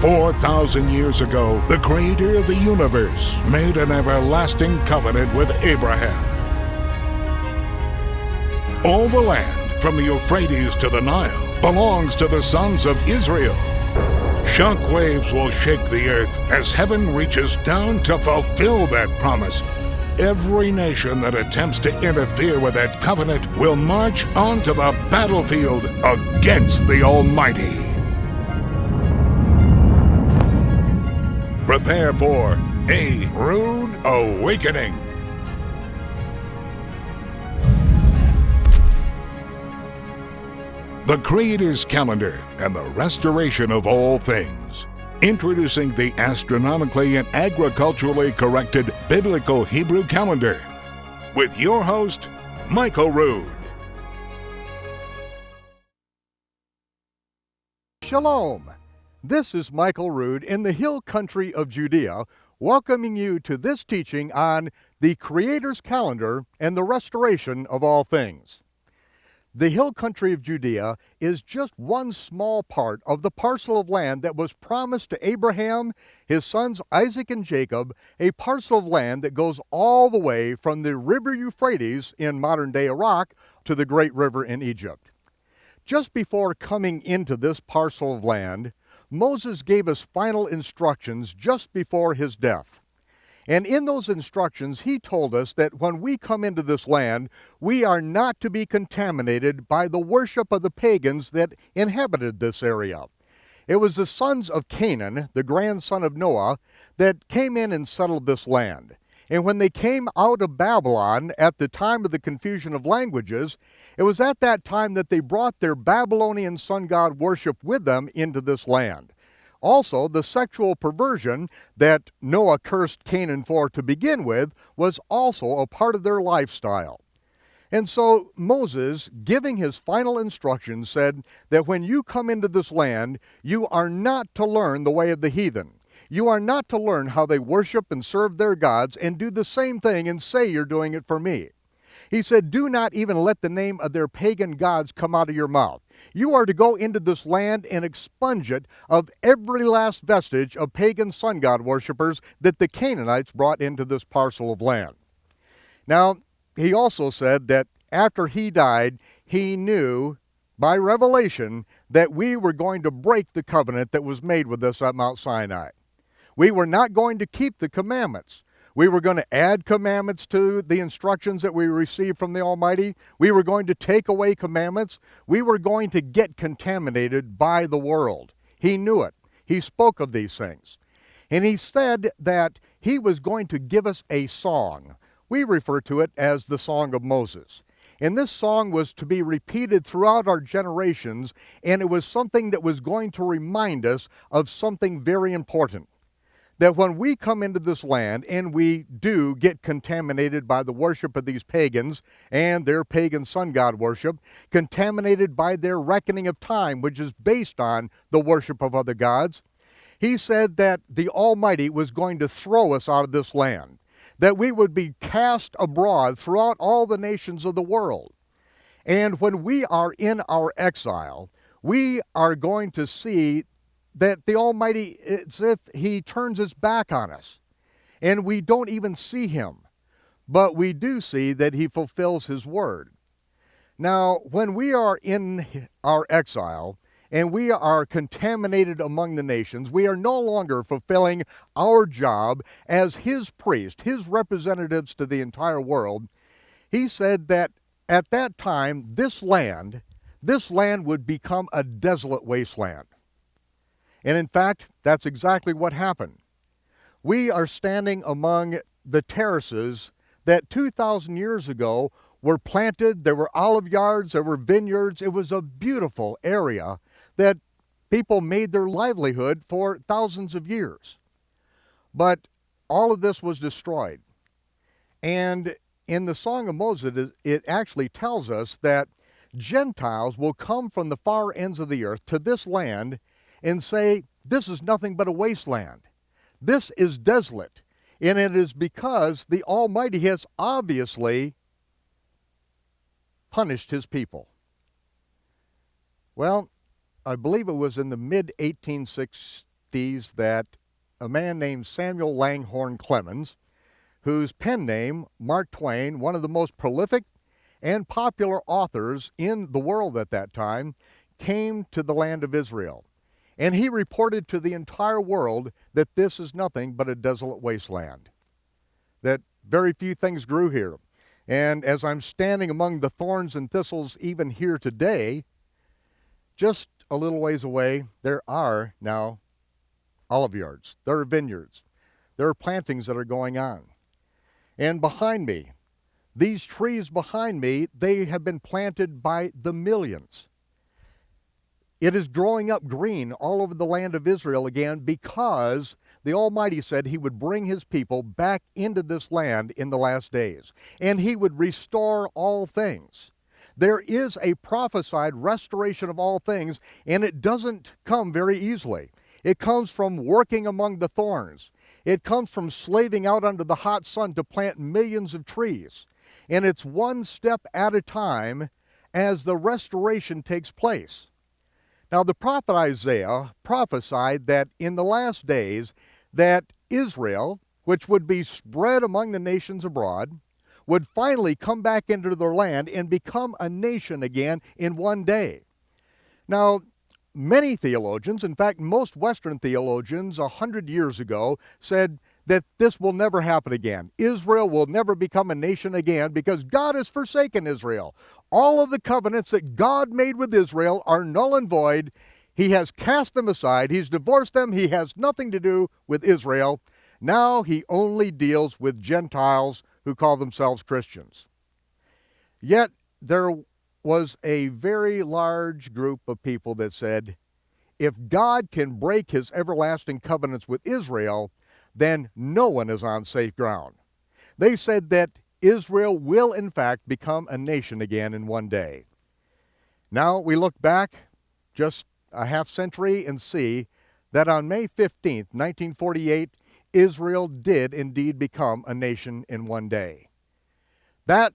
4,000 years ago, the Creator of the universe made an everlasting covenant with Abraham. All the land, from the Euphrates to the Nile, belongs to the sons of Israel. Shockwaves will shake the earth as heaven reaches down to fulfill that promise. Every nation that attempts to interfere with that covenant will march onto the battlefield against the Almighty. Prepare for a Rood awakening. The Creator's calendar and the restoration of all things. Introducing the astronomically and agriculturally corrected biblical Hebrew calendar. With your host, Michael Rood. Shalom. This is Michael Rood in the hill country of Judea, welcoming you to this teaching on the Creator's calendar and the restoration of all things. The hill country of Judea is just one small part of the parcel of land that was promised to Abraham, his sons Isaac and Jacob, a parcel of land that goes all the way from the river Euphrates in modern-day Iraq to the great river in Egypt. Just before coming into this parcel of land, Moses gave us final instructions just before his death. And in those instructions, he told us that when we come into this land, we are not to be contaminated by the worship of the pagans that inhabited this area. It was the sons of Canaan, the grandson of Noah, that came in and settled this land. And when they came out of Babylon at the time of the confusion of languages, it was at that time that they brought their Babylonian sun god worship with them into this land. Also, the sexual perversion that Noah cursed Canaan for to begin with was also a part of their lifestyle. And so Moses, giving his final instructions, said that when you come into this land, you are not to learn the way of the heathen. You are not to learn how they worship and serve their gods and do the same thing and say you're doing it for me. He said, do not even let the name of their pagan gods come out of your mouth. You are to go into this land and expunge it of every last vestige of pagan sun god worshipers that the Canaanites brought into this parcel of land. Now, he also said that after he died, he knew by revelation that we were going to break the covenant that was made with us at Mount Sinai. We were not going to keep the commandments. We were going to add commandments to the instructions that we received from the Almighty. We were going to take away commandments. We were going to get contaminated by the world. He knew it. He spoke of these things. And he said that he was going to give us a song. We refer to it as the Song of Moses. And this song was to be repeated throughout our generations, and it was something that was going to remind us of something very important. That when we come into this land and we do get contaminated by the worship of these pagans and their pagan sun god worship, contaminated by their reckoning of time, which is based on the worship of other gods, he said that the Almighty was going to throw us out of this land, that we would be cast abroad throughout all the nations of the world. And when we are in our exile, we are going to see that the Almighty, it's as if he turns his back on us, and we don't even see him, but we do see that he fulfills his word. Now, when we are in our exile, and we are contaminated among the nations, we are no longer fulfilling our job as his priest, his representatives to the entire world. He said that at that time, this land would become a desolate wasteland. And in fact, that's exactly what happened. We are standing among the terraces that 2,000 years ago were planted. There were olive yards, there were vineyards. It was a beautiful area that people made their livelihood for thousands of years. But all of this was destroyed. And in the Song of Moses, it actually tells us that Gentiles will come from the far ends of the earth to this land and say, this is nothing but a wasteland. This is desolate. And it is because the Almighty has obviously punished his people. Well, I believe it was in the mid-1860s these that a man named Samuel Langhorne Clemens, whose pen name, Mark Twain, one of the most prolific and popular authors in the world at that time, came to the land of Israel. And he reported to the entire world that this is nothing but a desolate wasteland, that very few things grew here. And as I'm standing among the thorns and thistles even here today, just a little ways away, there are now olive yards, there are vineyards, there are plantings that are going on. And behind me, these trees behind me, they have been planted by the millions. It is growing up green all over the land of Israel again because the Almighty said he would bring his people back into this land in the last days, and he would restore all things. There is a prophesied restoration of all things, and it doesn't come very easily. It comes from working among the thorns. It comes from slaving out under the hot sun to plant millions of trees. And it's one step at a time as the restoration takes place. Now, the prophet Isaiah prophesied that in the last days that Israel, which would be spread among the nations abroad, would finally come back into their land and become a nation again in one day. Now, many theologians, in fact, most Western theologians 100 years ago said that this will never happen again. Israel will never become a nation again because God has forsaken Israel. All of the covenants that God made with Israel are null and void. He has cast them aside. He's divorced them. He has nothing to do with Israel. Now he only deals with Gentiles who call themselves Christians. Yet there was a very large group of people that said, if God can break his everlasting covenants with Israel, then no one is on safe ground. They said that Israel will in fact become a nation again in one day. Now we look back just a half century and see that on May 15th, 1948, Israel did indeed become a nation in one day. That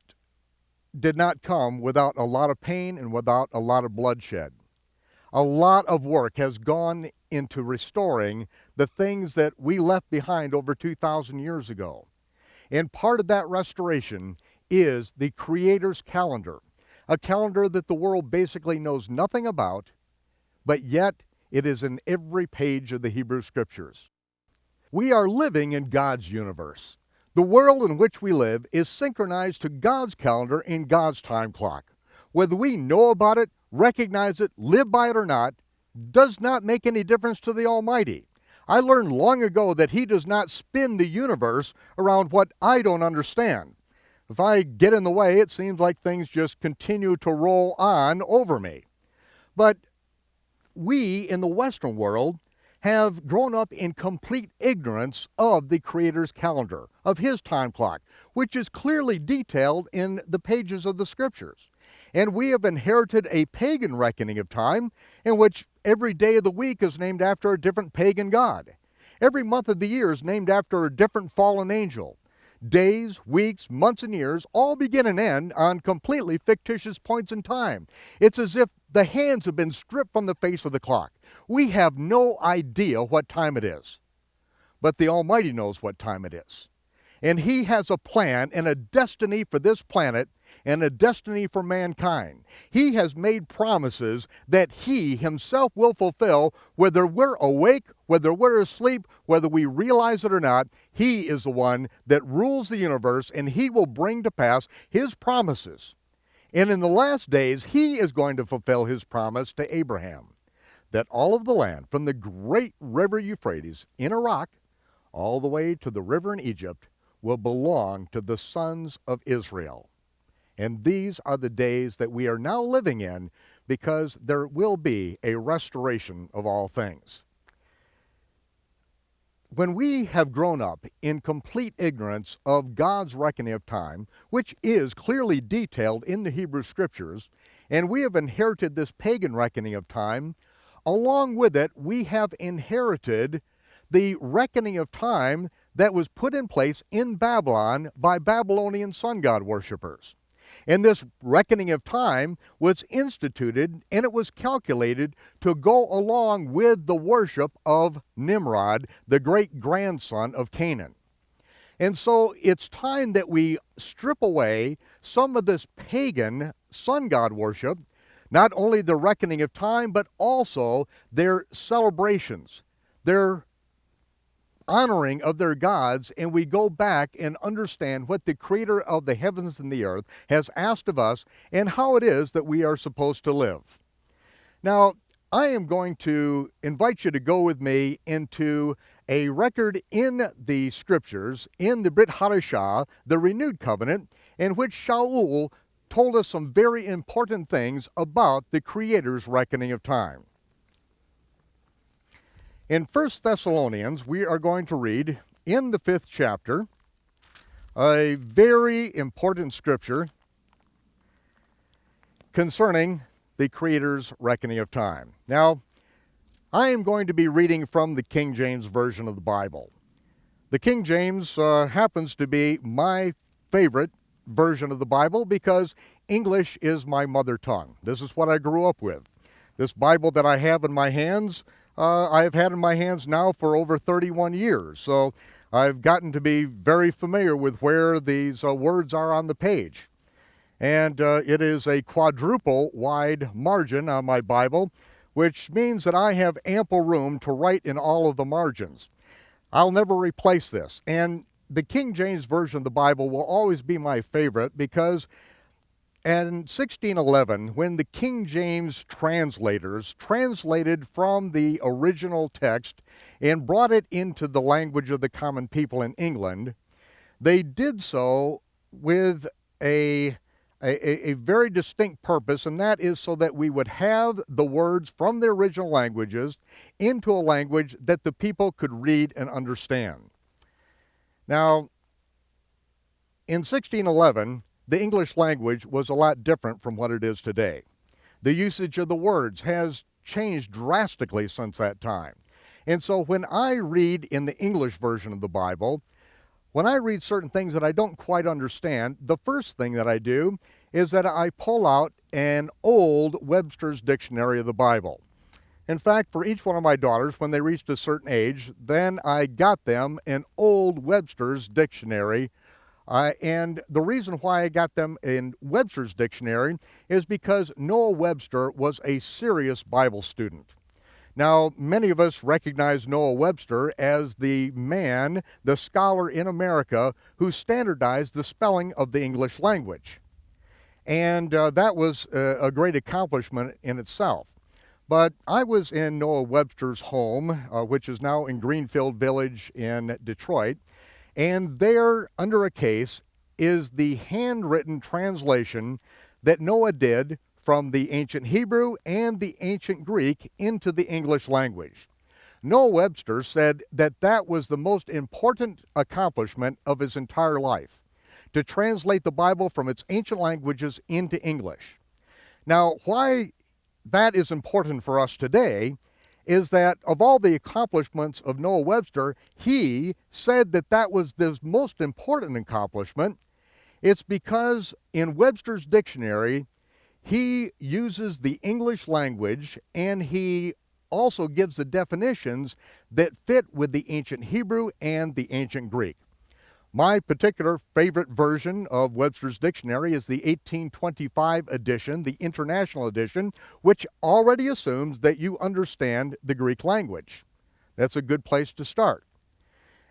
did not come without a lot of pain and without a lot of bloodshed. A lot of work has gone into restoring the things that we left behind over 2,000 years ago. And part of that restoration is the Creator's calendar, a calendar that the world basically knows nothing about, but yet it is in every page of the Hebrew Scriptures. We are living in God's universe. The world in which we live is synchronized to God's calendar in God's time clock. Whether we know about it, recognize it, live by it or not, does not make any difference to the Almighty. I learned long ago that he does not spin the universe around what I don't understand. If I get in the way, it seems like things just continue to roll on over me. But we in the Western world have grown up in complete ignorance of the Creator's calendar, of his time clock, which is clearly detailed in the pages of the Scriptures. And we have inherited a pagan reckoning of time in which every day of the week is named after a different pagan god. Every month of the year is named after a different fallen angel. Days, weeks, months, and years all begin and end on completely fictitious points in time. It's as if the hands have been stripped from the face of the clock. We have no idea what time it is, but the Almighty knows what time it is. And he has a plan and a destiny for this planet and a destiny for mankind. He has made promises that he himself will fulfill, whether we're awake, whether we're asleep, whether we realize it or not. He is the one that rules the universe, and he will bring to pass his promises. And in the last days, he is going to fulfill his promise to Abraham, that all of the land, from the great river Euphrates in Iraq, all the way to the river in Egypt, will belong to the sons of Israel. And these are the days that we are now living in, because there will be a restoration of all things. When we have grown up in complete ignorance of God's reckoning of time, which is clearly detailed in the Hebrew Scriptures, and we have inherited this pagan reckoning of time, along with it, we have inherited the reckoning of time that was put in place in Babylon by Babylonian sun god worshipers. And this reckoning of time was instituted, and it was calculated to go along with the worship of Nimrod, the great grandson of Canaan. And so it's time that we strip away some of this pagan sun god worship, not only the reckoning of time, but also their celebrations, their honoring of their gods, and we go back and understand what the creator of the heavens and the earth has asked of us and how it is that we are supposed to live. Now, I am going to invite you to go with me into a record in the scriptures, in the Brit Hadashah, the renewed covenant, in which Shaul told us some very important things about the Creator's reckoning of time. In 1 Thessalonians, we are going to read in the 5th chapter a very important scripture concerning the Creator's reckoning of time. Now, I am going to be reading from the King James Version of the Bible. The King James happens to be my favorite version of the Bible because English is my mother tongue. This is what I grew up with. This Bible that I have in my hands, I have had in my hands now for over 31 years. So I've gotten to be very familiar with where these words are on the page. And it is a quadruple wide margin on my Bible, which means that I have ample room to write in all of the margins. I'll never replace this. And the King James Version of the Bible will always be my favorite because in 1611, when the King James translators translated from the original text and brought it into the language of the common people in England, they did so with a very distinct purpose, and that is so that we would have the words from the original languages into a language that the people could read and understand. Now, in 1611, the English language was a lot different from what it is today. The usage of the words has changed drastically since that time. And so when I read in the English version of the Bible, when I read certain things that I don't quite understand, the first thing that I do is that I pull out an old Webster's Dictionary of the Bible. In fact, for each one of my daughters, when they reached a certain age, then I got them an old Webster's Dictionary. And the reason why I got them in Webster's Dictionary is because Noah Webster was a serious Bible student. Now, many of us recognize Noah Webster as the man, the scholar in America, who standardized the spelling of the English language. And that was a great accomplishment in itself. But I was in Noah Webster's home, which is now in Greenfield Village in Detroit, and there, under a case, is the handwritten translation that Noah did from the ancient Hebrew and the ancient Greek into the English language. Noah Webster said that that was the most important accomplishment of his entire life, to translate the Bible from its ancient languages into English. Now, why that is important for us today is that of all the accomplishments of Noah Webster, he said that that was the most important accomplishment. It's because in Webster's dictionary, he uses the English language and he also gives the definitions that fit with the ancient Hebrew and the ancient Greek. My particular favorite version of Webster's Dictionary is the 1825 edition, the International Edition, which already assumes that you understand the Greek language. That's a good place to start.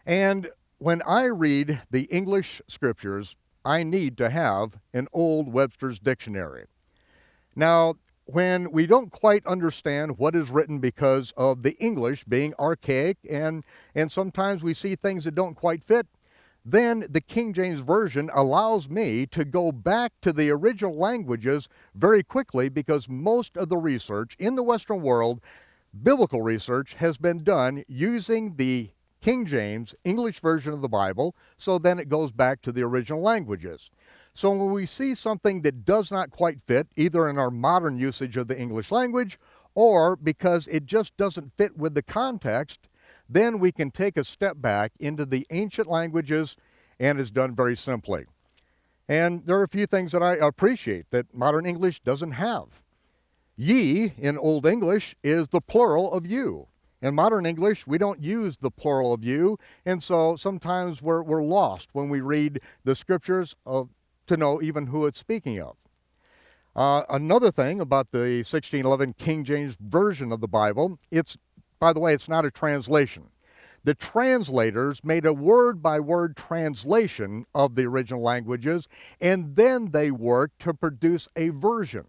And when I read the English scriptures, I need to have an old Webster's Dictionary. Now, when we don't quite understand what is written because of the English being archaic and sometimes we see things that don't quite fit, then the King James Version allows me to go back to the original languages very quickly because most of the research in the Western world, biblical research, has been done using the King James English version of the Bible, so then it goes back to the original languages. So when we see something that does not quite fit, either in our modern usage of the English language or because it just doesn't fit with the context, then we can take a step back into the ancient languages, and it's done very simply. And there are a few things that I appreciate that modern English doesn't have. Ye in Old English is the plural of you. In modern English, we don't use the plural of you, and so sometimes we're lost when we read the scriptures to know even who it's speaking of. Another thing about the 1611 King James Version of the Bible, by the way, it's not a translation. The translators made a word-by-word translation of the original languages, and then they worked to produce a version.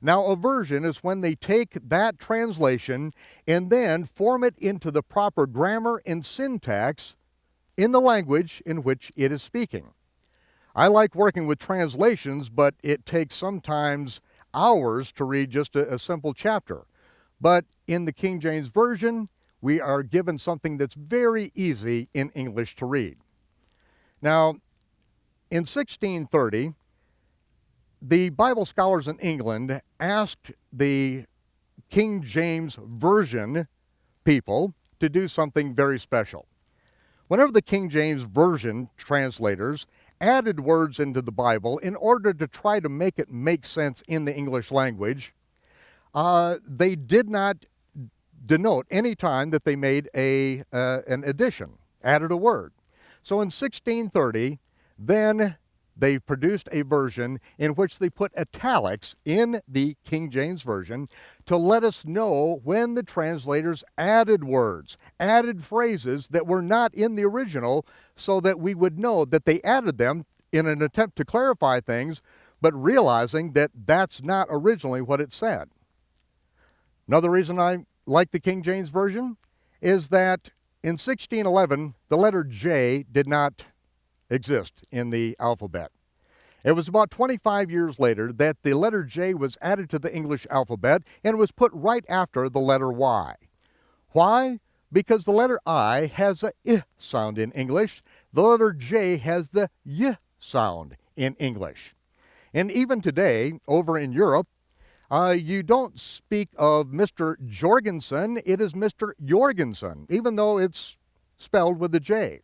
Now, a version is when they take that translation and then form it into the proper grammar and syntax in the language in which it is speaking. I like working with translations, but it takes sometimes hours to read just a simple chapter. But in the King James Version, we are given something that's very easy in English to read. Now, in 1630, the Bible scholars in England asked the King James Version people to do something very special. Whenever the King James Version translators added words into the Bible in order to try to make it make sense in the English language, they did not denote any time that they made an addition, added a word. So in 1630, then they produced a version in which they put italics in the King James Version to let us know when the translators added words, added phrases that were not in the original, so that we would know that they added them in an attempt to clarify things, but realizing that that's not originally what it said. Another reason I like the King James Version is that in 1611, the letter J did not exist in the alphabet. It was about 25 years later that the letter J was added to the English alphabet and was put right after the letter Y. Why? Because the letter I has a I sound in English. The letter J has the Y sound in English. And even today, over in Europe, you don't speak of Mr. Jorgensen, it is Mr. Jorgensen, even though it's spelled with a J.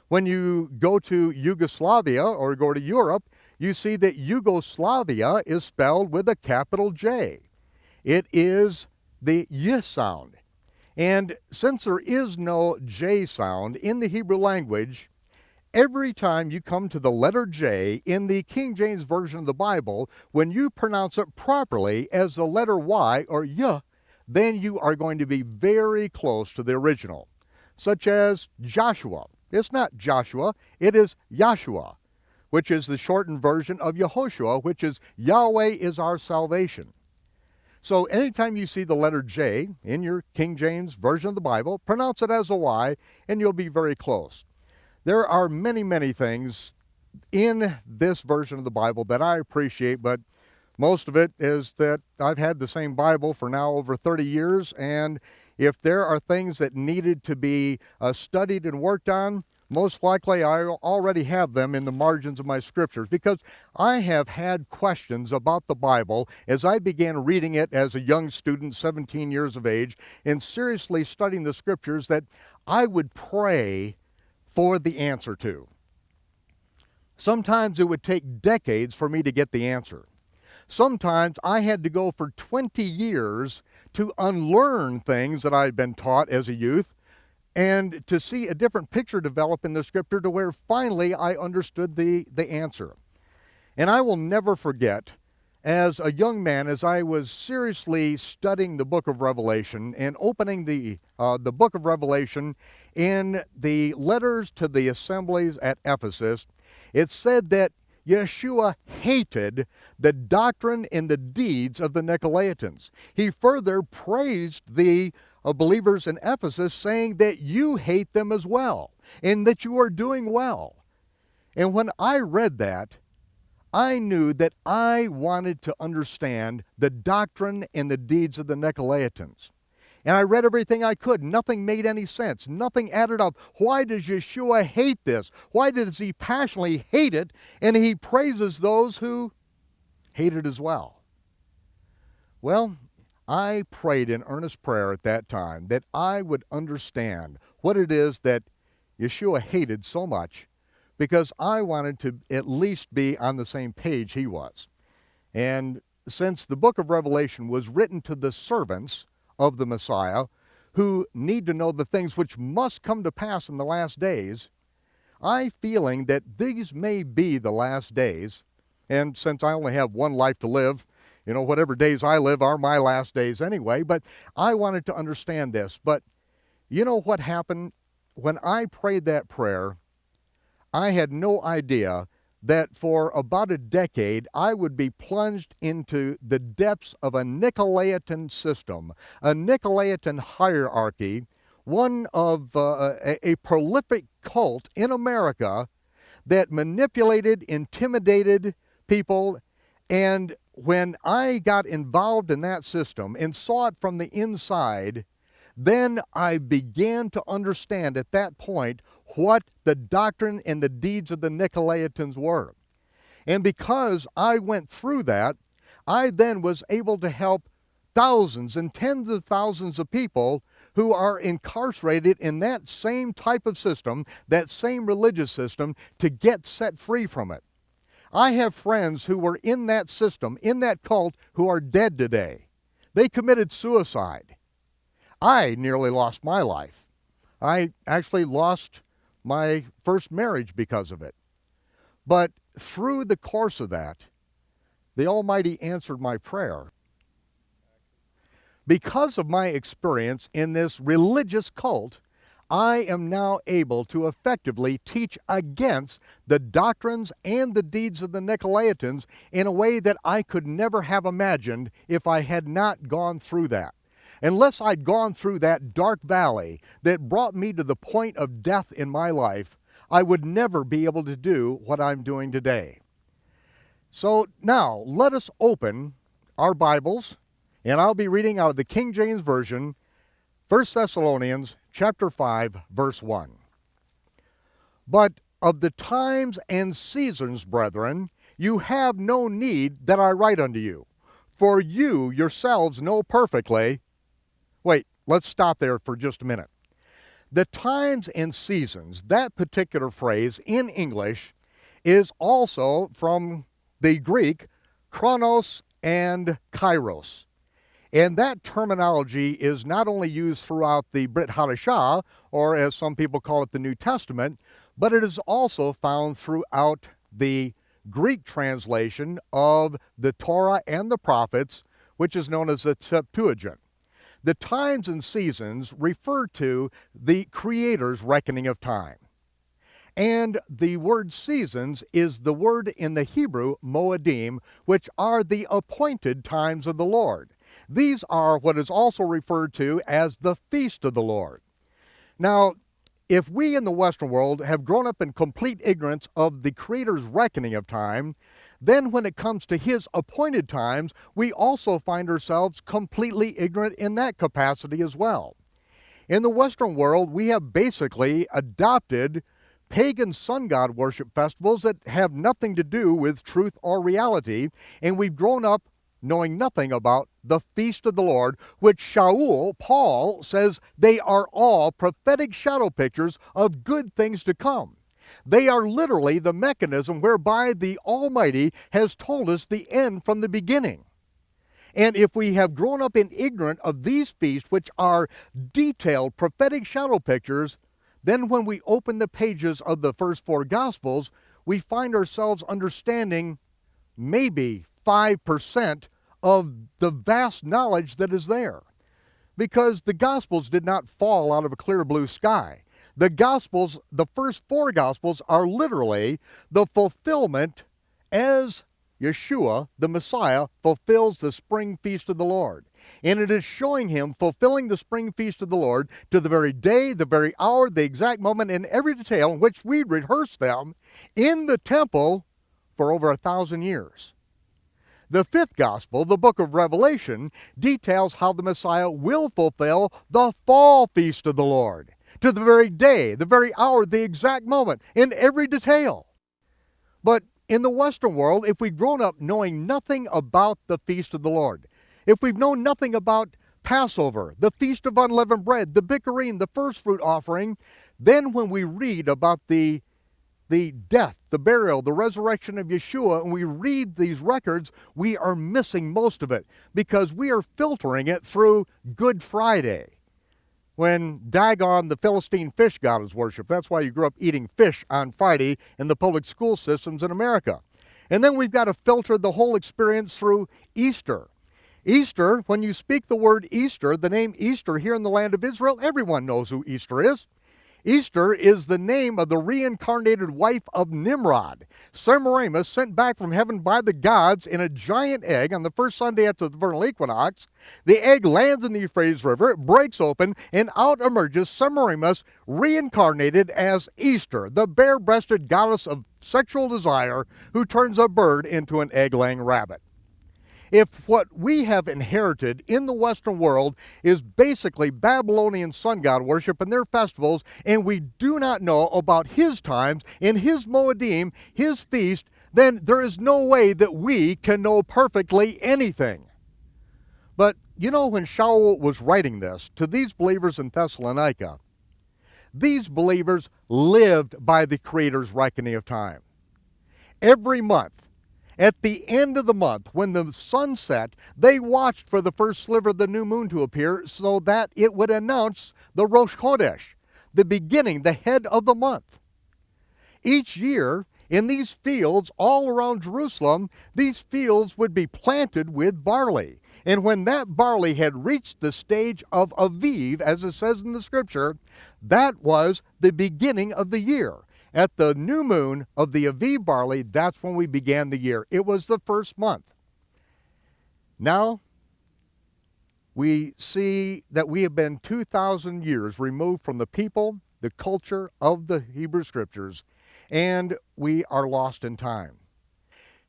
When you go to Yugoslavia or go to Europe, you see that Yugoslavia is spelled with a capital J. It is the Y sound. And since there is no J sound in the Hebrew language, every time you come to the letter J in the King James Version of the Bible, when you pronounce it properly as the letter Y or Y, then you are going to be very close to the original. Such as Joshua. It's not Joshua, it is Yahshua, which is the shortened version of Yehoshua, which is Yahweh is our salvation. So anytime you see the letter J in your King James Version of the Bible, pronounce it as a Y, and you'll be very close. There are many, many things in this version of the Bible that I appreciate, but most of it is that I've had the same Bible for now over 30 years, and if there are things that needed to be studied and worked on, most likely I already have them in the margins of my scriptures, because I have had questions about the Bible as I began reading it as a young student, 17 years of age, and seriously studying the scriptures that I would pray for the answer to. Sometimes it would take decades for me to get the answer. Sometimes I had to go for 20 years to unlearn things that I had been taught as a youth and to see a different picture develop in the scripture to where finally I understood the answer. And I will never forget, as a young man, as I was seriously studying the book of Revelation and opening the book of Revelation in the letters to the assemblies at Ephesus, it said that Yahshua hated the doctrine and the deeds of the Nicolaitans. He further praised the believers in Ephesus, saying that you hate them as well, and that you are doing well. And when I read that, I knew that I wanted to understand the doctrine and the deeds of the Nicolaitans. And I read everything I could. Nothing made any sense. Nothing added up. Why does Yahshua hate this? Why does he passionately hate it? And he praises those who hate it as well. Well, I prayed in earnest prayer at that time that I would understand what it is that Yahshua hated so much because I wanted to at least be on the same page he was. And since the book of Revelation was written to the servants of the Messiah who need to know the things which must come to pass in the last days, I'm feeling that these may be the last days. And since I only have one life to live, whatever days I live are my last days anyway, but I wanted to understand this. But you know what happened? When I prayed that prayer, I had no idea that for about a decade I would be plunged into the depths of a Nicolaitan system, a Nicolaitan hierarchy, one of a prolific cult in America that manipulated, intimidated people. And when I got involved in that system and saw it from the inside, then I began to understand at that point what the doctrine and the deeds of the Nicolaitans were. And because I went through that, I then was able to help thousands and tens of thousands of people who are incarcerated in that same type of system, that same religious system, to get set free from it. I have friends who were in that system, in that cult, who are dead today. They committed suicide. I nearly lost my life. I actually lost my first marriage because of it. But through the course of that, the Almighty answered my prayer. Because of my experience in this religious cult, I am now able to effectively teach against the doctrines and the deeds of the Nicolaitans in a way that I could never have imagined if I had not gone through that. Unless I'd gone through that dark valley that brought me to the point of death in my life, I would never be able to do what I'm doing today. So now, let us open our Bibles, and I'll be reading out of the King James Version, 1 Thessalonians chapter 5, verse 1. But of the times and seasons, brethren, you have no need that I write unto you, for you yourselves know perfectly. Wait, let's stop there for just a minute. The times and seasons, that particular phrase in English is also from the Greek, chronos and kairos. And that terminology is not only used throughout the Brit Hadashah, or as some people call it, the New Testament, but it is also found throughout the Greek translation of the Torah and the prophets, which is known as the Septuagint. The times and seasons refer to the Creator's reckoning of time. And the word seasons is the word in the Hebrew, moedim, which are the appointed times of the Lord. These are what is also referred to as the feast of the Lord. Now, if we in the Western world have grown up in complete ignorance of the Creator's reckoning of time, then when it comes to his appointed times, we also find ourselves completely ignorant in that capacity as well. In the Western world, we have basically adopted pagan sun god worship festivals that have nothing to do with truth or reality, and we've grown up knowing nothing about the feast of the Lord, which Shaul, Paul, says they are all prophetic shadow pictures of good things to come. They are literally the mechanism whereby the Almighty has told us the end from the beginning. And if we have grown up in ignorance of these feasts, which are detailed prophetic shadow pictures, then when we open the pages of the first four Gospels, we find ourselves understanding maybe 5% of the vast knowledge that is there. Because the Gospels did not fall out of a clear blue sky. The Gospels, the first four Gospels, are literally the fulfillment as Yahshua, the Messiah, fulfills the spring feast of the Lord. And it is showing him fulfilling the spring feast of the Lord to the very day, the very hour, the exact moment, and every detail in which we rehearse them in the temple for over 1,000 years. The fifth gospel, the book of Revelation, details how the Messiah will fulfill the fall feast of the Lord to the very day, the very hour, the exact moment, in every detail. But in the Western world, if we've grown up knowing nothing about the feast of the Lord, if we've known nothing about Passover, the Feast of Unleavened Bread, the Bikurim, the first fruit offering, then when we read about the the death, the burial, the resurrection of Yahshua, and we read these records, we are missing most of it because we are filtering it through Good Friday, when Dagon, the Philistine fish god, is worshipped. That's why you grew up eating fish on Friday in the public school systems in America. And then we've got to filter the whole experience through Easter. Easter, when you speak the word Easter, the name Easter here in the land of Israel, everyone knows who Easter is. Easter is the name of the reincarnated wife of Nimrod. Semiramis, sent back from heaven by the gods in a giant egg on the first Sunday after the vernal equinox. The egg lands in the Euphrates River, it breaks open, and out emerges Semiramis, reincarnated as Easter, the bare-breasted goddess of sexual desire who turns a bird into an egg-laying rabbit. If what we have inherited in the Western world is basically Babylonian sun god worship and their festivals, and we do not know about his times and his Moedim, his feast, then there is no way that we can know perfectly anything. But you know, when Shaul was writing this to these believers in Thessalonica, these believers lived by the Creator's reckoning of time. Every month, at the end of the month, when the sun set, they watched for the first sliver of the new moon to appear so that it would announce the Rosh Chodesh, the beginning, the head of the month. Each year, in these fields all around Jerusalem, these fields would be planted with barley. And when that barley had reached the stage of Aviv, as it says in the scripture, that was the beginning of the year. At the new moon of the Aviv barley, that's when we began the year. It was the first month. Now, we see that we have been 2,000 years removed from the people, the culture of the Hebrew Scriptures, and we are lost in time.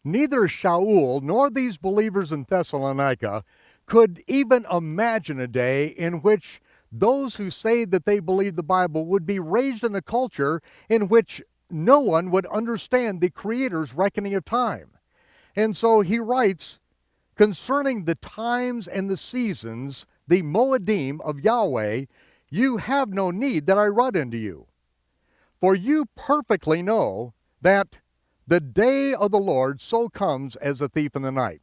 Neither Shaul nor these believers in Thessalonica could even imagine a day in which those who say that they believe the Bible would be raised in a culture in which no one would understand the Creator's reckoning of time. And so he writes, concerning the times and the seasons, the Moedim of Yahweh, you have no need that I write unto you. For you perfectly know that the day of the Lord so comes as a thief in the night.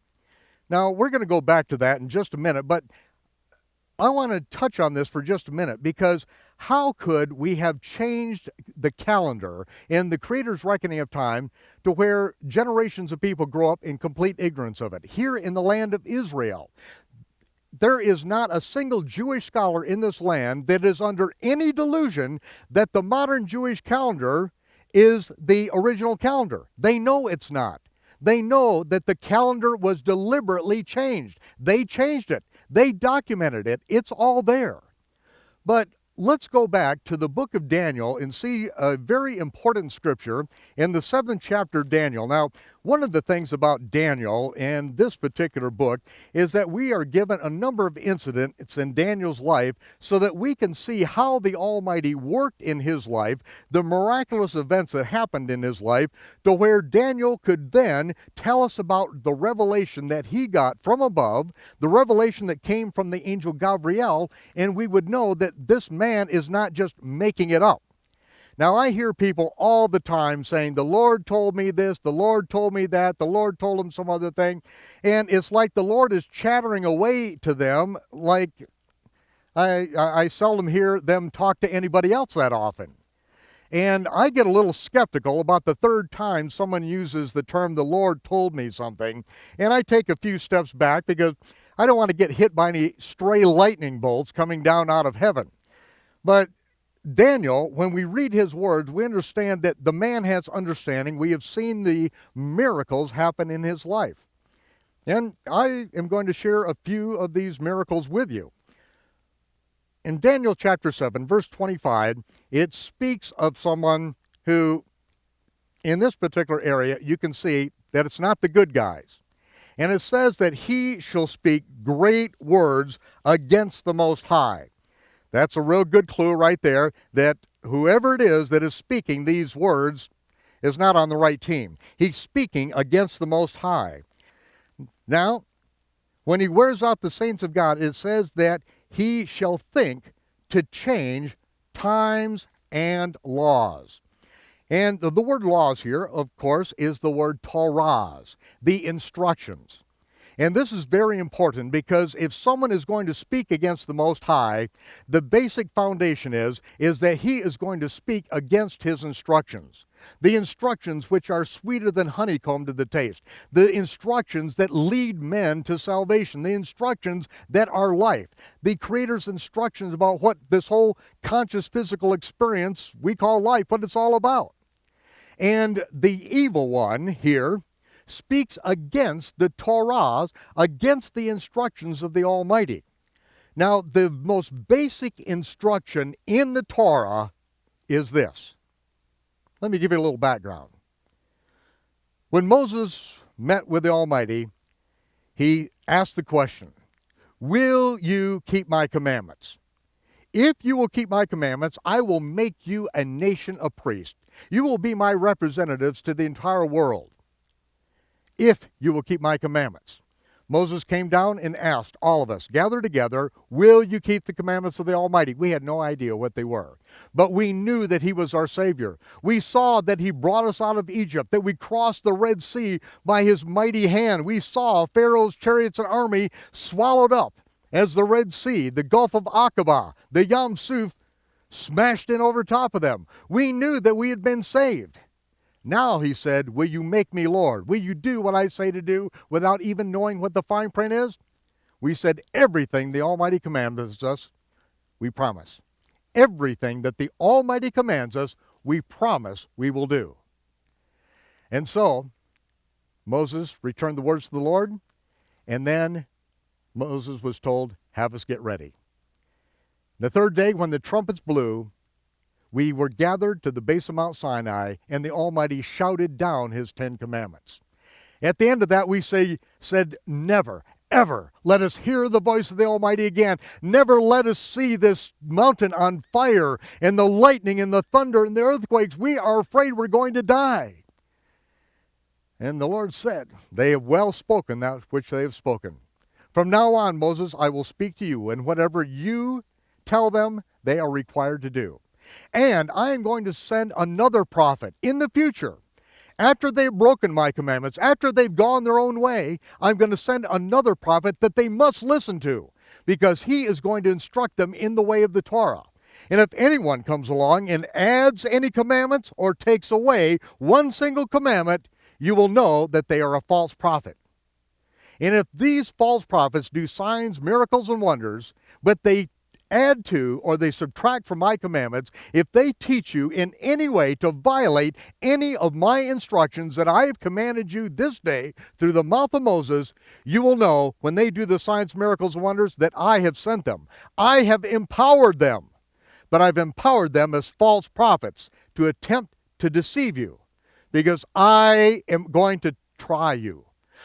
Now, we're going to go back to that in just a minute, but I want to touch on this for just a minute, because how could we have changed the calendar and the Creator's reckoning of time to where generations of people grow up in complete ignorance of it? Here in the land of Israel, there is not a single Jewish scholar in this land that is under any delusion that the modern Jewish calendar is the original calendar. They know it's not. They know that the calendar was deliberately changed. They changed it. They documented it. It's all there. But let's go back to the book of Daniel and see a very important scripture in the 7th chapter of Daniel. Now, one of the things about Daniel and this particular book is that we are given a number of incidents in Daniel's life so that we can see how the Almighty worked in his life, the miraculous events that happened in his life, to where Daniel could then tell us about the revelation that he got from above, the revelation that came from the angel Gabriel, and we would know that this man is not just making it up. Now, I hear people all the time saying, the Lord told me this, the Lord told me that, the Lord told him some other thing, and it's like the Lord is chattering away to them like I seldom hear them talk to anybody else that often. And I get a little skeptical about the third time someone uses the term, the Lord told me something, and I take a few steps back because I don't want to get hit by any stray lightning bolts coming down out of heaven. But Daniel, when we read his words, we understand that the man has understanding. We have seen the miracles happen in his life. And I am going to share a few of these miracles with you. In Daniel chapter 7, verse 25, it speaks of someone who, in this particular area, you can see that it's not the good guys. And it says that he shall speak great words against the Most High. That's a real good clue right there that whoever it is that is speaking these words is not on the right team. He's speaking against the Most High. Now, when he wears out the saints of God, it says that he shall think to change times and laws. And the word laws here, of course, is the word Torahs, the instructions. And this is very important because if someone is going to speak against the Most High, the basic foundation is that he is going to speak against his instructions. The instructions which are sweeter than honeycomb to the taste. The instructions that lead men to salvation. The instructions that are life. The Creator's instructions about what this whole conscious physical experience we call life, what it's all about. And the evil one here speaks against the Torahs, against the instructions of the Almighty. Now, the most basic instruction in the Torah is this. Let me give you a little background. When Moses met with the Almighty, he asked the question, will you keep my commandments? If you will keep my commandments, I will make you a nation of priests. You will be my representatives to the entire world. If you will keep my commandments. Moses came down and asked all of us, gather together, will you keep the commandments of the Almighty? We had no idea what they were, but we knew that he was our Savior. We saw that he brought us out of Egypt, that we crossed the Red Sea by his mighty hand. We saw Pharaoh's chariots and army swallowed up as the Red Sea, the Gulf of Aqaba, the Yam Suf smashed in over top of them. We knew that we had been saved. Now, he said, will you make me Lord? Will you do what I say to do without even knowing what the fine print is? We said everything the Almighty commands us, we promise. Everything that the Almighty commands us, we promise we will do. And so, Moses returned the words to the Lord, and then Moses was told, have us get ready. The third day, when the trumpets blew, we were gathered to the base of Mount Sinai, and the Almighty shouted down his 10 commandments. At the end of that, we said, never, ever let us hear the voice of the Almighty again. Never let us see this mountain on fire, and the lightning, and the thunder, and the earthquakes. We are afraid we're going to die. And the Lord said, they have well spoken that which they have spoken. From now on, Moses, I will speak to you, and whatever you tell them, they are required to do. And I am going to send another prophet in the future. After they've broken my commandments, after they've gone their own way, I'm going to send another prophet that they must listen to, because he is going to instruct them in the way of the Torah. And if anyone comes along and adds any commandments or takes away one single commandment, you will know that they are a false prophet. And if these false prophets do signs, miracles, and wonders, but they add to or they subtract from my commandments, if they teach you in any way to violate any of my instructions that I have commanded you this day through the mouth of Moses, you will know when they do the signs, miracles, and wonders that I have sent them. I have empowered them, but I've empowered them as false prophets to attempt to deceive you, because I am going to try you.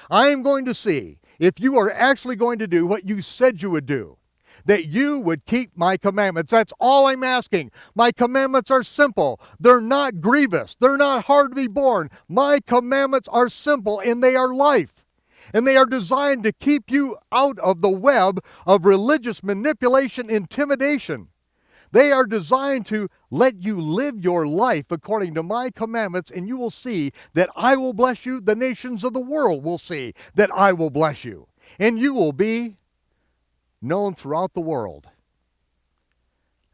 I am going to see if you are actually going to do what you said you would do, that you would keep my commandments. That's all I'm asking. My commandments are simple. They're not grievous. They're not hard to be borne. My commandments are simple, and they are life. And they are designed to keep you out of the web of religious manipulation, intimidation. They are designed to let you live your life according to my commandments, and you will see that I will bless you. The nations of the world will see that I will bless you. And you will be known throughout the world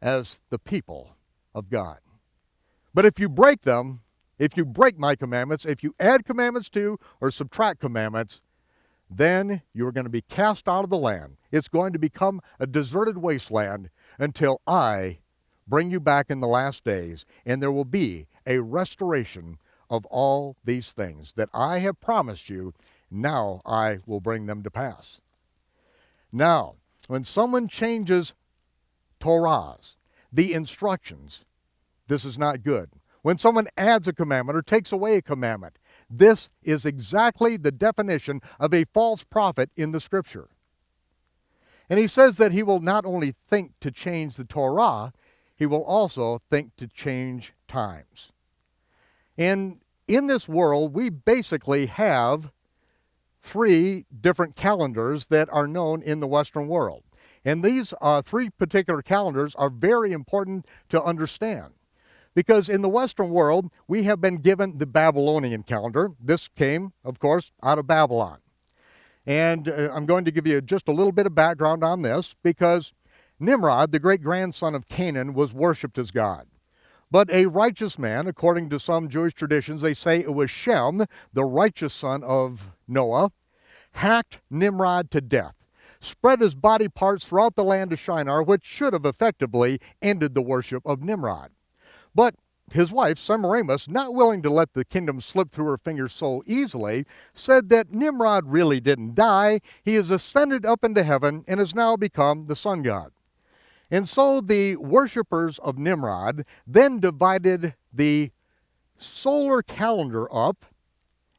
as the people of God. But if you break them, if you break my commandments, if you add commandments to or subtract commandments, then you are going to be cast out of the land. It's going to become a deserted wasteland until I bring you back in the last days, and there will be a restoration of all these things that I have promised you. Now I will bring them to pass. Now, when someone changes Torahs, the instructions, this is not good. When someone adds a commandment or takes away a commandment, this is exactly the definition of a false prophet in the Scripture. And he says that he will not only think to change the Torah, he will also think to change times. And in this world, we basically have 3 different calendars that are known in the Western world. And these 3 particular calendars are very important to understand. Because in the Western world, we have been given the Babylonian calendar. This came, of course, out of Babylon. And I'm going to give you just a little bit of background on this, because Nimrod, the great-grandson of Canaan, was worshipped as God. But a righteous man, according to some Jewish traditions, they say it was Shem, the righteous son of Noah, hacked Nimrod to death, spread his body parts throughout the land of Shinar, which should have effectively ended the worship of Nimrod. But his wife, Semiramis, not willing to let the kingdom slip through her fingers so easily, said that Nimrod really didn't die. He has ascended up into heaven and has now become the sun god. And so the worshipers of Nimrod then divided the solar calendar up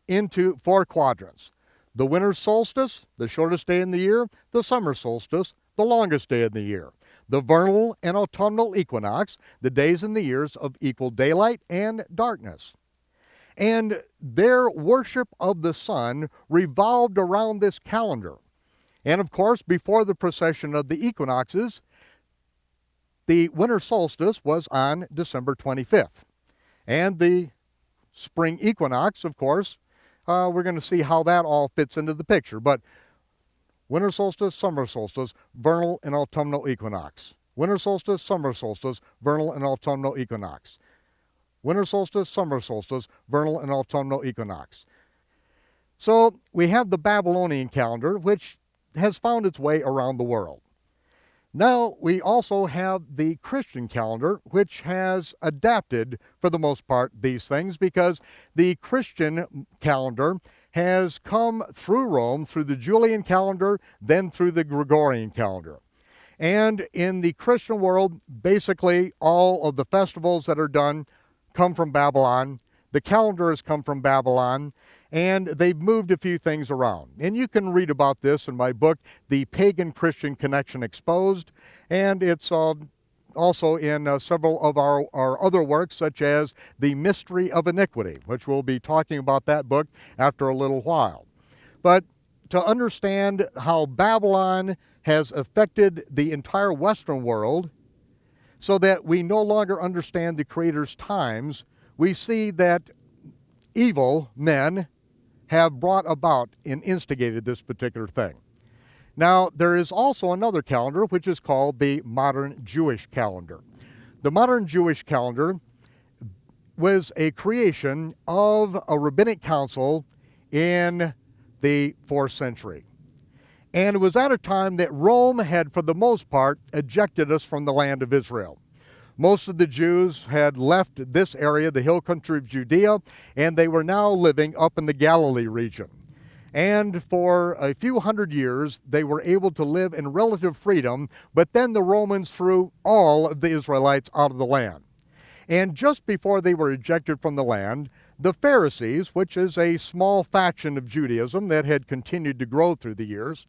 into 4 quadrants. The winter solstice, the shortest day in the year; the summer solstice, the longest day in the year; the vernal and autumnal equinox, the days in the years of equal daylight and darkness. And their worship of the sun revolved around this calendar. And of course, before the procession of the equinoxes, the winter solstice was on December 25th. And the spring equinox, of course, we're going to see how that all fits into the picture. But winter solstice, summer solstice, vernal and autumnal equinox. Winter solstice, summer solstice, vernal and autumnal equinox. Winter solstice, summer solstice, vernal and autumnal equinox. So we have the Babylonian calendar, which has found its way around the world. Now we also have the Christian calendar, which has adapted, for the most part, these things, because the Christian calendar has come through Rome, through the Julian calendar, then through the Gregorian calendar. And in the Christian world, basically all of the festivals that are done come from Babylon. The calendar has come from Babylon, and they've moved a few things around. And you can read about this in my book, The Pagan-Christian Connection Exposed, and it's also in several of our other works, such as The Mystery of Iniquity, which we'll be talking about that book after a little while. But to understand how Babylon has affected the entire Western world, so that we no longer understand the Creator's times, we see that evil men have brought about and instigated this particular thing. Now, there is also another calendar, which is called the modern Jewish calendar. The modern Jewish calendar was a creation of a rabbinic council in the 4th century. And it was at a time that Rome had, for the most part, ejected us from the land of Israel. Most of the Jews had left this area, the hill country of Judea, and they were now living up in the Galilee region. And for a few hundred years, they were able to live in relative freedom, but then the Romans threw all of the Israelites out of the land. And just before they were ejected from the land, the Pharisees, which is a small faction of Judaism that had continued to grow through the years,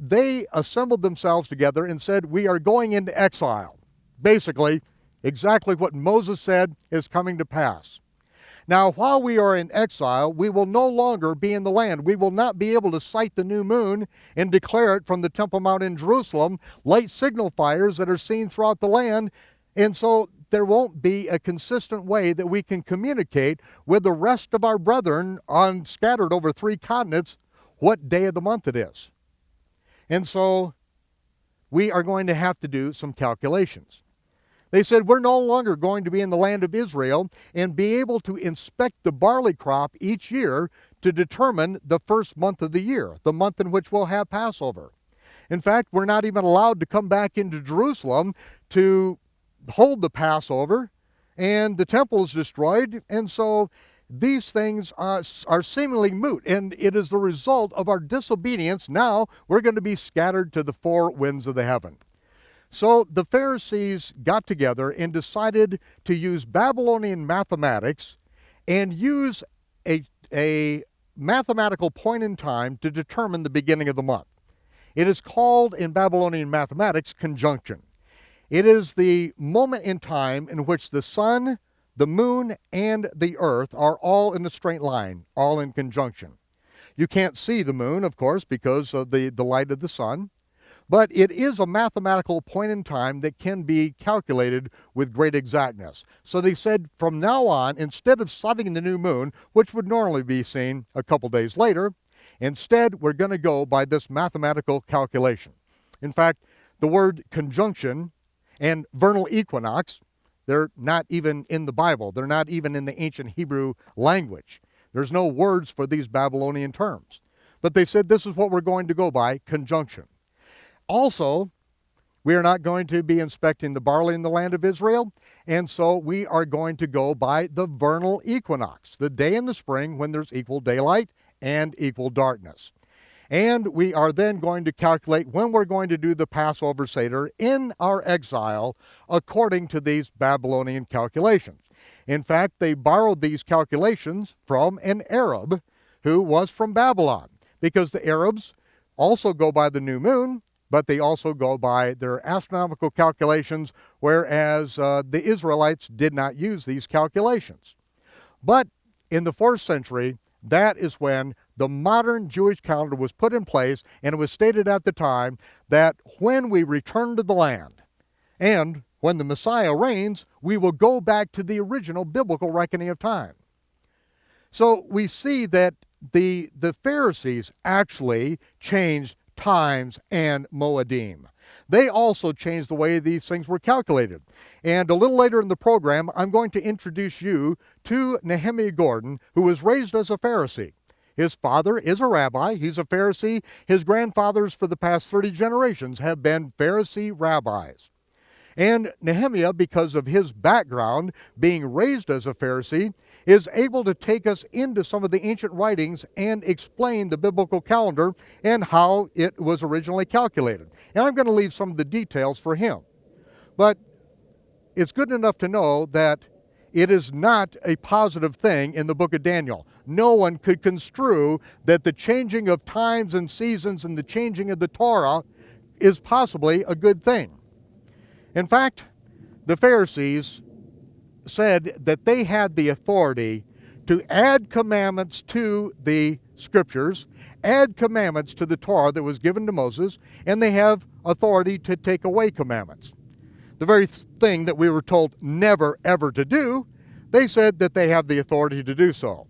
they assembled themselves together and said, "We are going into exile." Basically, exactly what Moses said is coming to pass. Now, while we are in exile, we will no longer be in the land. We will not be able to sight the new moon and declare it from the Temple Mount in Jerusalem, light signal fires that are seen throughout the land. And so there won't be a consistent way that we can communicate with the rest of our brethren scattered over 3 continents what day of the month it is. And so we are going to have to do some calculations. They said, we're no longer going to be in the land of Israel and be able to inspect the barley crop each year to determine the first month of the year, the month in which we'll have Passover. In fact, we're not even allowed to come back into Jerusalem to hold the Passover, and the temple is destroyed, and so these things are seemingly moot, and it is the result of our disobedience. Now we're going to be scattered to the 4 winds of the heaven. So the Pharisees got together and decided to use Babylonian mathematics and use a mathematical point in time to determine the beginning of the month. It is called in Babylonian mathematics conjunction. It is the moment in time in which the sun, the moon, and the earth are all in a straight line, all in conjunction. You can't see the moon, of course, because of the light of the sun. but it is a mathematical point in time that can be calculated with great exactness. So they said from now on, instead of sighting the new moon, which would normally be seen a couple days later, instead we're going to go by this mathematical calculation. In fact, the word conjunction and vernal equinox, they're not even in the Bible. They're not even in the ancient Hebrew language. There's no words for these Babylonian terms. But they said this is what we're going to go by, conjunction. Also, we are not going to be inspecting the barley in the land of Israel, and so we are going to go by the vernal equinox, the day in the spring when there's equal daylight and equal darkness. And we are then going to calculate when we're going to do the Passover Seder in our exile according to these Babylonian calculations. In fact, they borrowed these calculations from an Arab who was from Babylon, because the Arabs also go by the new moon, but they also go by their astronomical calculations, whereas the Israelites did not use these calculations. But in the 4th century, that is when the modern Jewish calendar was put in place, and it was stated at the time that when we return to the land, and when the Messiah reigns, we will go back to the original biblical reckoning of time. So we see that the Pharisees actually changed times and moedim. They also changed the way these things were calculated. And a little later in the program, I'm going to introduce you to Nehemiah Gordon, who was raised as a Pharisee. His father is a rabbi, he's a Pharisee. His grandfathers for the past 30 generations have been Pharisee rabbis. And Nehemiah, because of his background, being raised as a Pharisee, is able to take us into some of the ancient writings and explain the biblical calendar and how it was originally calculated. And I'm going to leave some of the details for him. But it's good enough to know that it is not a positive thing in the book of Daniel. No one could construe that the changing of times and seasons and the changing of the Torah is possibly a good thing. In fact, the Pharisees said that they had the authority to add commandments to the scriptures, add commandments to the Torah that was given to Moses, and they have authority to take away commandments. The very thing that we were told never ever to do, they said that they have the authority to do so.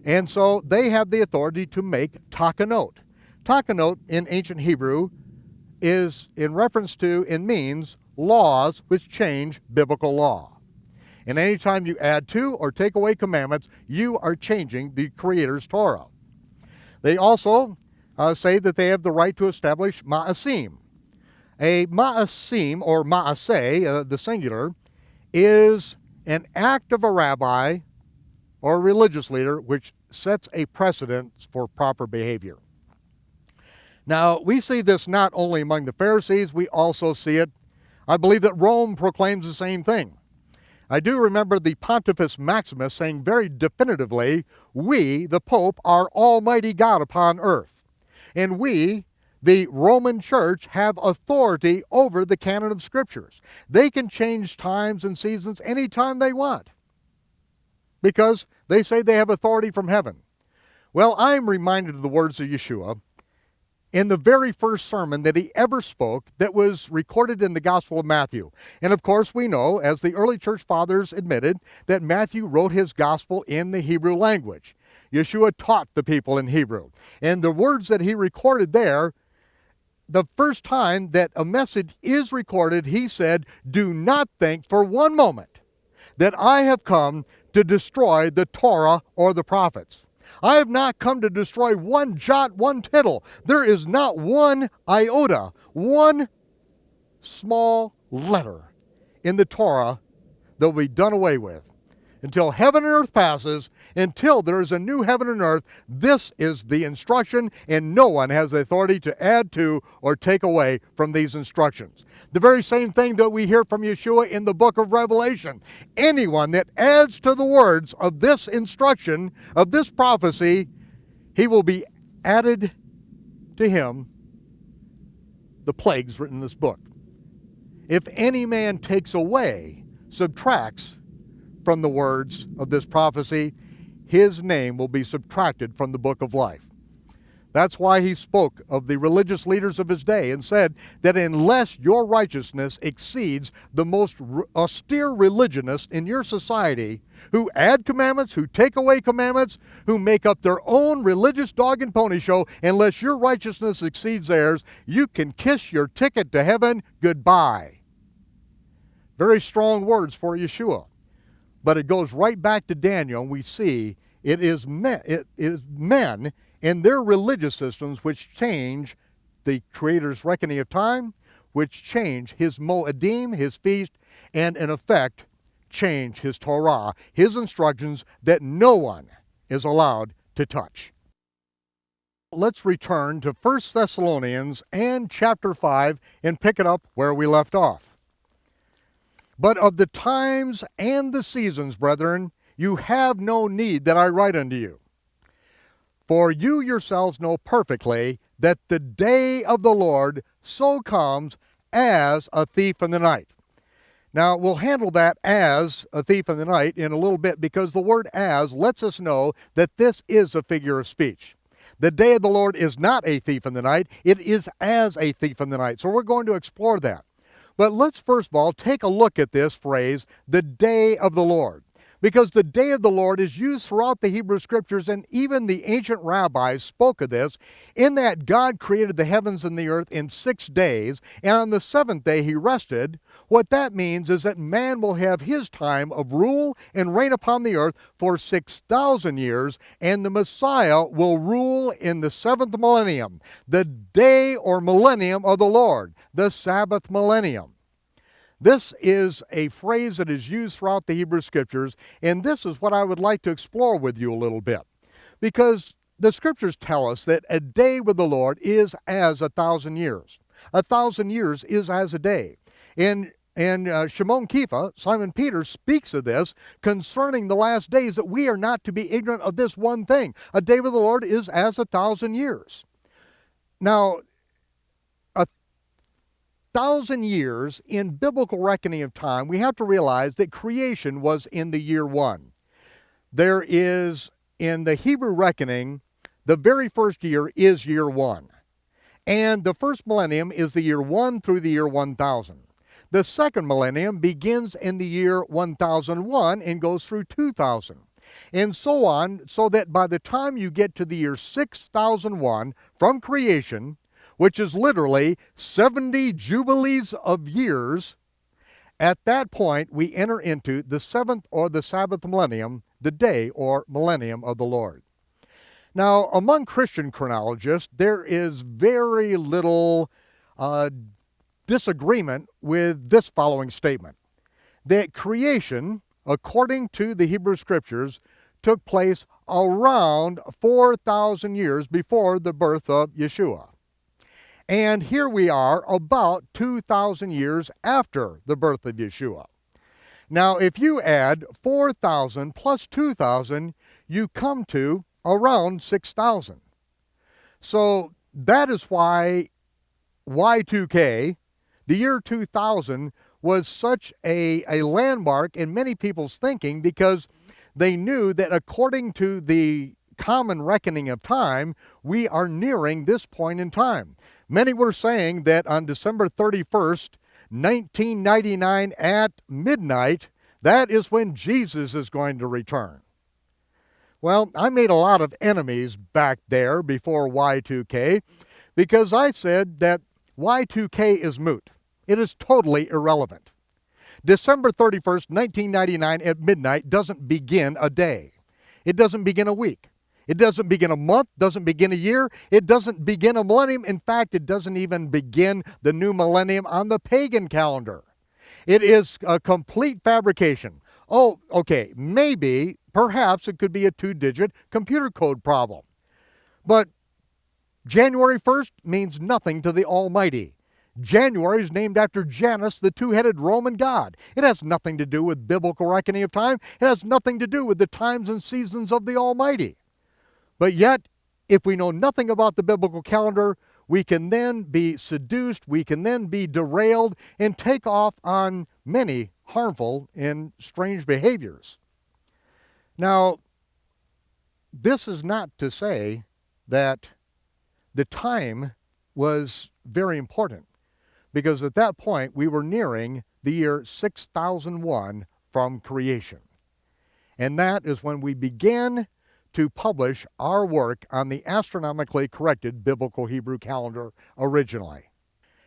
And so they have the authority to make takanot. Takanot in ancient Hebrew is in reference to and means laws which change biblical law. And anytime you add to or take away commandments, you are changing the Creator's Torah. They also say that they have the right to establish ma'asim. A ma'asim, or ma'aseh, the singular, is an act of a rabbi or a religious leader which sets a precedent for proper behavior. Now, we see this not only among the Pharisees, we also see it. I believe that Rome proclaims the same thing. I do remember the Pontifex Maximus saying very definitively, we, the Pope, are Almighty God upon earth. And we, the Roman Church, have authority over the canon of scriptures. They can change times and seasons anytime they want, because they say they have authority from heaven. Well, I'm reminded of the words of Yahshua in the very first sermon that he ever spoke that was recorded in the Gospel of Matthew. And of course we know, as the early church fathers admitted, that Matthew wrote his gospel in the Hebrew language. Yahshua taught the people in Hebrew. And the words that he recorded there, the first time that a message is recorded, he said, "Do not think for one moment that I have come to destroy the Torah or the prophets. I have not come to destroy one jot, one tittle. There is not one iota, one small letter in the Torah that will be done away with. Until heaven and earth passes, until there is a new heaven and earth, this is the instruction, and no one has the authority to add to or take away from these instructions." The very same thing that we hear from Yahshua in the book of Revelation. Anyone that adds to the words of this instruction, of this prophecy, he will be added to him the plagues written in this book. If any man takes away, subtracts from the words of this prophecy, his name will be subtracted from the book of life. That's why he spoke of the religious leaders of his day and said that unless your righteousness exceeds the most austere religionists in your society, who add commandments, who take away commandments, who make up their own religious dog and pony show, unless your righteousness exceeds theirs, you can kiss your ticket to heaven goodbye. Very strong words for Yahshua. But it goes right back to Daniel, and we see it is men and their religious systems which change the Creator's reckoning of time, which change his Moedim, his feast, and in effect change his Torah, his instructions that no one is allowed to touch. Let's return to 1 Thessalonians and chapter 5 and pick it up where we left off. But of the times and the seasons, brethren, you have no need that I write unto you. For you yourselves know perfectly that the day of the Lord so comes as a thief in the night. Now, we'll handle that as a thief in the night in a little bit, because the word as lets us know that this is a figure of speech. The day of the Lord is not a thief in the night, it is as a thief in the night. So we're going to explore that. But let's first of all take a look at this phrase, the day of the Lord. Because the day of the Lord is used throughout the Hebrew Scriptures, and even the ancient rabbis spoke of this, in that God created the heavens and the earth in 6 days, and on the seventh day he rested. What that means is that man will have his time of rule and reign upon the earth for 6,000 years, and the Messiah will rule in the 7th millennium, the day or millennium of the Lord, the Sabbath millennium. This is a phrase that is used throughout the Hebrew Scriptures, and this is what I would like to explore with you a little bit. Because the Scriptures tell us that a day with the Lord is as 1,000 years. 1,000 years is as a day. And Shimon Kefa, Simon Peter, speaks of this concerning the last days, that we are not to be ignorant of this one thing. A day with the Lord is as 1,000 years. Now, 1,000 years in biblical reckoning of time, we have to realize that creation was in the year 1. There is, in the Hebrew reckoning, the very first year is year 1. And the first millennium is the year 1 through the year 1000. The second millennium begins in the year 1001 and goes through 2000. And so on, so that by the time you get to the year 6001 from creation, which is literally 70 jubilees of years, at that point we enter into the 7th or the Sabbath millennium, the day or millennium of the Lord. Now, among Christian chronologists, there is very little disagreement with this following statement, that creation, according to the Hebrew Scriptures, took place around 4,000 years before the birth of Yahshua. And here we are about 2,000 years after the birth of Yahshua. Now, if you add 4,000 plus 2,000, you come to around 6,000. So that is why Y2K, the year 2000, was such a landmark in many people's thinking, because they knew that according to the common reckoning of time, we are nearing this point in time. Many were saying that on December 31st, 1999 at midnight, that is when Jesus is going to return. Well, I made a lot of enemies back there before Y2K, because I said that Y2K is moot. It is totally irrelevant. December 31st, 1999 at midnight doesn't begin a day. It doesn't begin a week. It doesn't begin a month, doesn't begin a year, it doesn't begin a millennium. In fact, it doesn't even begin the new millennium on the pagan calendar. It is a complete fabrication. Oh, okay, maybe, perhaps it could be a 2-digit computer code problem. But January 1st means nothing to the Almighty. January is named after Janus, the two-headed Roman god. It has nothing to do with biblical reckoning of time. It has nothing to do with the times and seasons of the Almighty. But yet, if we know nothing about the biblical calendar, we can then be seduced, we can then be derailed, and take off on many harmful and strange behaviors. Now, this is not to say that the time was very important, because at that point we were nearing the year 6001 from creation. And that is when we began to publish our work on the astronomically corrected biblical Hebrew calendar originally.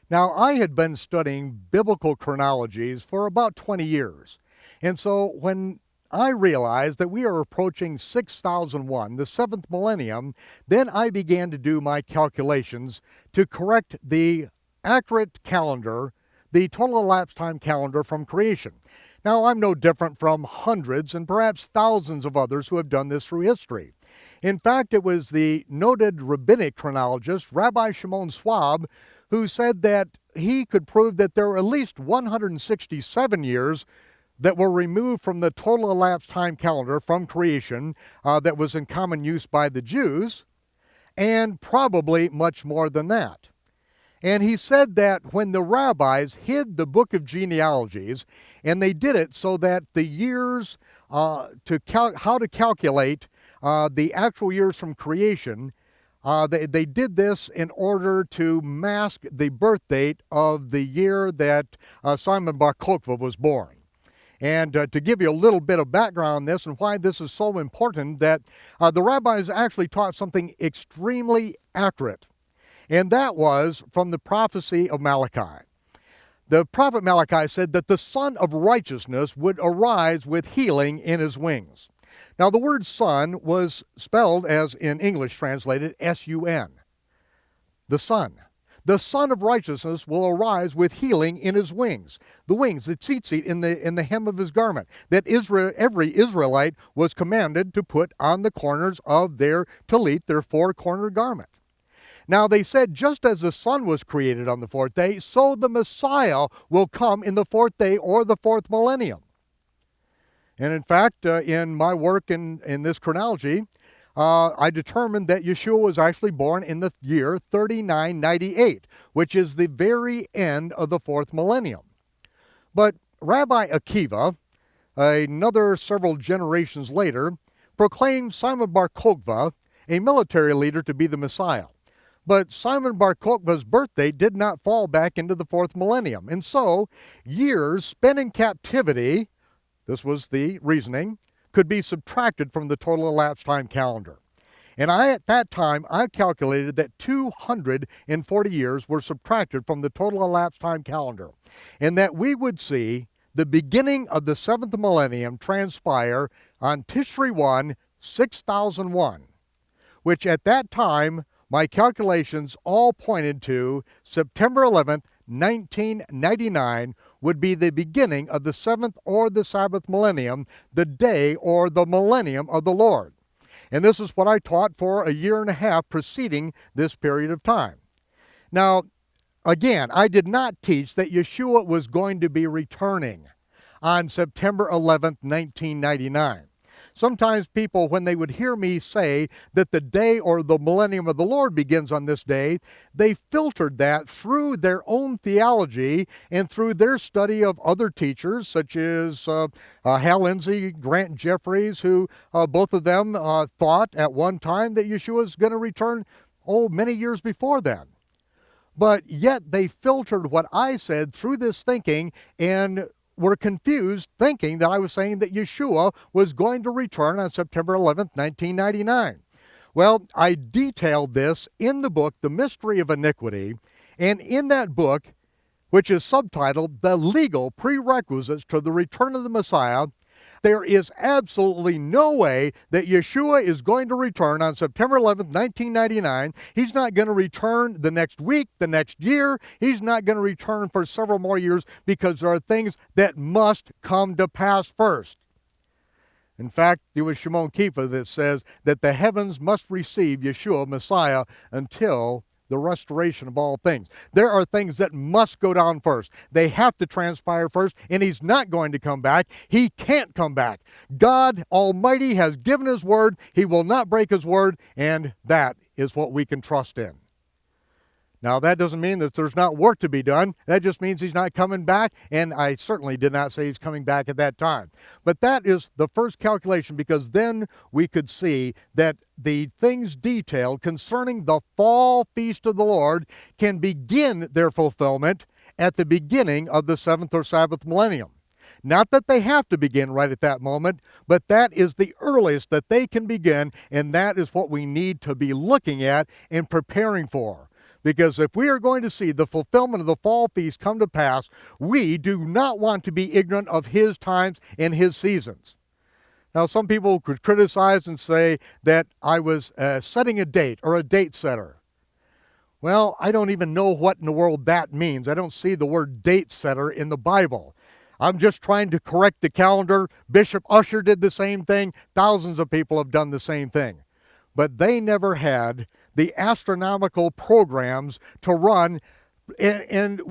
Now, I had been studying biblical chronologies for about 20 years. And so when I realized that we are approaching 6001, the seventh millennium, then I began to do my calculations to correct the accurate calendar, the total elapsed time calendar from creation. Now, I'm no different from hundreds and perhaps thousands of others who have done this through history. In fact, it was the noted rabbinic chronologist, Rabbi Shimon Kefa, who said that he could prove that there were at least 167 years that were removed from the total elapsed time calendar from creation that was in common use by the Jews, and probably much more than that. And he said that when the rabbis hid the book of genealogies, and they did it so that the years, how to calculate the actual years from creation, they did this in order to mask the birth date of the year that Simon Bar Kokhba was born. And to give you a little bit of background on this and why this is so important, that the rabbis actually taught something extremely accurate. And that was from the prophecy of Malachi. The prophet Malachi said that the Son of Righteousness would arise with healing in his wings. Now, the word son was spelled as in English translated S-U-N. The Son. The Son of Righteousness will arise with healing in his wings. The wings, the tzitzit in the hem of his garment, that every Israelite was commanded to put on the corners of their tallit, their four-cornered garment. Now, they said, just as the sun was created on the fourth day, so the Messiah will come in the fourth day or the fourth millennium. And in fact, in my work in this chronology, I determined that Yahshua was actually born in the year 3998, which is the very end of the fourth millennium. But Rabbi Akiva, another several generations later, proclaimed Simon Bar Kokhba, a military leader, to be the Messiah. But Simon Bar Kokhba's birthday did not fall back into the fourth millennium. And so, years spent in captivity, this was the reasoning, could be subtracted from the total elapsed time calendar. And at that time, I calculated that 240 years were subtracted from the total elapsed time calendar, and that we would see the beginning of the seventh millennium transpire on Tishri 1, 6001, which at that time, my calculations all pointed to September 11th, 1999 would be the beginning of the seventh or the Sabbath millennium, the day or the millennium of the Lord. And this is what I taught for a year and a half preceding this period of time. Now, again, I did not teach that Yahshua was going to be returning on September 11th, 1999. Sometimes people, when they would hear me say that the day or the millennium of the Lord begins on this day, they filtered that through their own theology and through their study of other teachers, such as Hal Lindsey, Grant Jeffries, who both of them thought at one time that Yahshua was going to return, many years before then. But yet they filtered what I said through this thinking and were confused, thinking that I was saying that Yahshua was going to return on September 11th, 1999. Well, I detailed this in the book, The Mystery of Iniquity, and in that book, which is subtitled, The Legal Prerequisites to the Return of the Messiah, there is absolutely no way that Yahshua is going to return on September 11th, 1999. He's not going to return the next week, the next year. He's not going to return for several more years because there are things that must come to pass first. In fact, it was Shimon Kefa that says that the heavens must receive Yahshua, Messiah, until the restoration of all things. There are things that must go down first. They have to transpire first, and he's not going to come back. He can't come back. God Almighty has given his word. He will not break his word, and that is what we can trust in. Now, that doesn't mean that there's not work to be done. That just means he's not coming back, and I certainly did not say he's coming back at that time. But that is the first calculation, because then we could see that the things detailed concerning the fall feast of the Lord can begin their fulfillment at the beginning of the 7th or Sabbath millennium. Not that they have to begin right at that moment, but that is the earliest that they can begin, and that is what we need to be looking at and preparing for. Because if we are going to see the fulfillment of the fall feast come to pass, we do not want to be ignorant of his times and his seasons. Now, some people could criticize and say that I was setting a date or a date setter. Well, I don't even know what in the world that means. I don't see the word date setter in the Bible. I'm just trying to correct the calendar. Bishop Usher did the same thing. Thousands of people have done the same thing. But they never had the astronomical programs to run, and